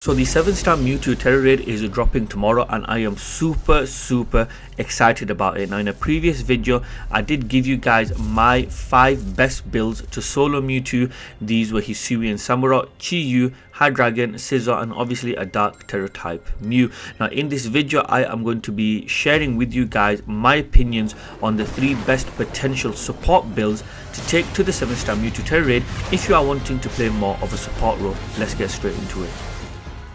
So the 7-star MEWTWO TERA raid is dropping tomorrow and I am super excited about it. Now in a previous video I did give you guys my 5 best builds to solo MEWTWO. These were Hisui and Samurott, Chi-Yu, Hydreigon, Scizor and obviously a Dark Terror type Mew. Now in this video I am going to be sharing with you guys my opinions on the 3 best potential support builds to take to the 7-star MEWTWO TERA raid if you are wanting to play more of a support role. Let's get straight into it.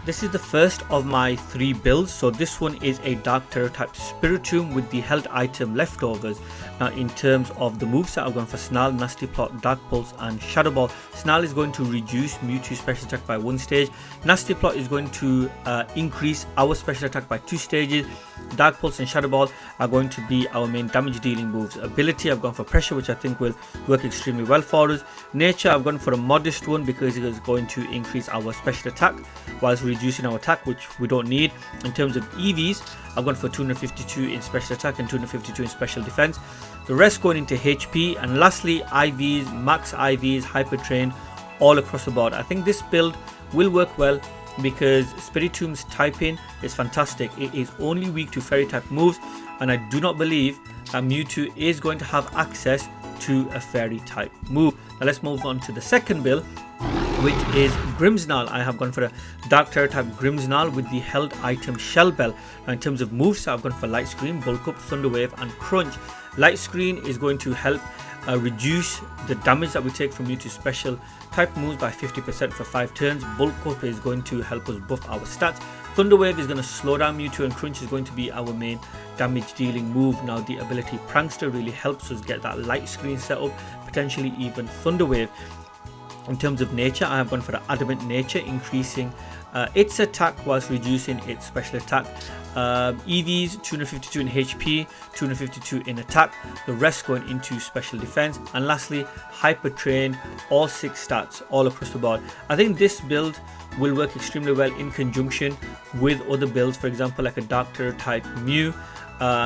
This is the first of my 3 builds. So this one is a Dark Terror type Spiritomb with the held item leftovers. Now in terms of the moveset, I've gone for Snarl, Nasty Plot, Dark Pulse and Shadow Ball. Snarl is going to reduce MEWTWO special attack by 1 stage. Nasty Plot is going to increase our special attack by 2 stages. Dark Pulse and Shadow Ball are going to be our main damage dealing moves. Ability, I've gone for Pressure, which I think will work extremely well for us. Nature, I've gone for a modest one because it is going to increase our special attack whilst reducing our attack, which we don't need. In terms of EVs, I've gone for 252 in special attack and 252 in special defense. The rest going into HP, and lastly IVs, max IVs, hyper trained all across the board. I think this build will work well because Spiritomb's typing is fantastic. It is only weak to fairy type moves, and I do not believe that MEWTWO is going to have access to a fairy type move. Now let's move on to the second build, which is Brimstone. I have gone for a Dark Terror type Brimstone with the held item Shell Bell. Now in terms of moves, I've gone for Light Screen, Bulk Up, Thunder Wave and Crunch. Light Screen is going to help reduce the damage that we take from MEWTWO special type moves by 50% for 5 turns. Bulk Up is going to help us buff our stats. Thunder Wave is going to slow down MEWTWO, and Crunch is going to be our main damage dealing move. Now the ability Prankster really helps us get that Light Screen set up, potentially even Thunder Wave. In terms of nature, I have gone for the Adamant Nature, increasing its attack whilst reducing its special attack. EVs 252 in HP, 252 in attack, the rest going into special defense. And lastly, Hyper Train, all 6 stats all across the board. I think this build will work extremely well in conjunction with other builds, for example like a Dark Terror type Mew,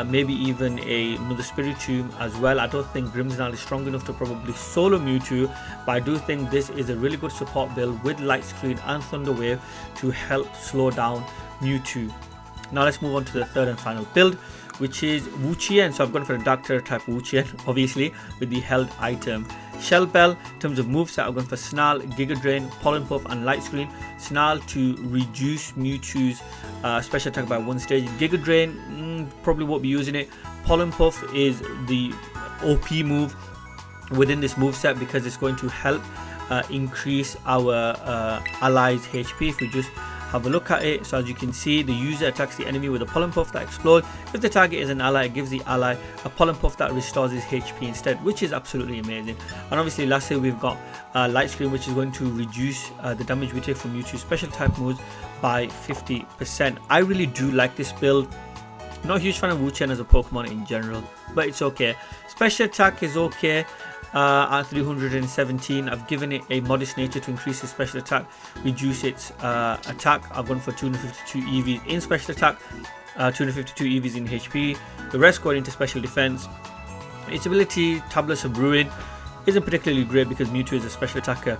maybe even another Spiritomb as well. I don't think Brimstone is strong enough to probably solo MEWTWO, but I do think this is a really good support build with Light Screen and Thunder Wave to help slow down MEWTWO. Now let's move on to the third and final build, which is Uchi. And so I've gone for a Dark Terror type Uchi, obviously with the held item Shell Bell. In terms of moveset, I've gone for Snarl, Giga Drain, Pollen Puff and Light Screen. Snarl to reduce MEWTWO's special attack by 1 stage. Giga Drain, probably won't be using it. Pollen Puff is the OP move within this moveset because it's going to help increase our allies' HP. If we just have a look at it, so as you can see, the user attacks the enemy with a Pollen Puff that explodes. If the target is an ally, it gives the ally a Pollen Puff that restores his HP instead, which is absolutely amazing. And obviously lastly we've got Light Screen, which is going to reduce the damage we take from MEWTWO special type moves by 50%. I really do like this build. Not a huge fan of Wuchen as a Pokemon in general, but it's okay. Special attack is okay. At 317, I've given it a modest nature to increase its special attack, reduce its attack. I've gone for 252 EVs in special attack, 252 EVs in HP, the rest going into special defense. Its ability Tablets of Ruin isn't particularly great because MEWTWO is a special attacker,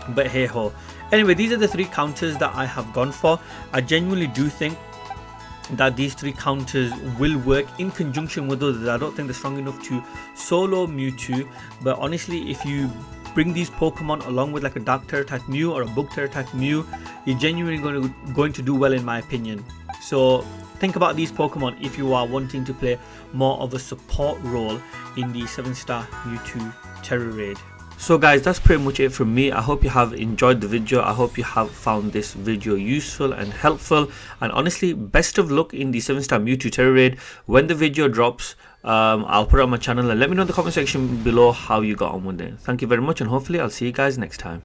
but hey ho. Anyway, these are the 3 counters that I have gone for. I genuinely do think that these 3 counters will work in conjunction with others. I don't think they're strong enough to solo MEWTWO, but honestly if you bring these Pokemon along with like a Dark Terror type Mew or a Bug Terror type Mew, you're genuinely going to do well in my opinion. So think about these Pokemon if you are wanting to play more of a support role in the 7-star MEWTWO TERA raid. So guys, that's pretty much it from me. I hope you have enjoyed the video. I hope you have found this video useful and helpful, and honestly best of luck in the 7-star MEWTWO TERA raid. When the video drops, I'll put it on my channel and let me know in the comment section below how you got on with it. Thank you very much, and hopefully I'll see you guys next time.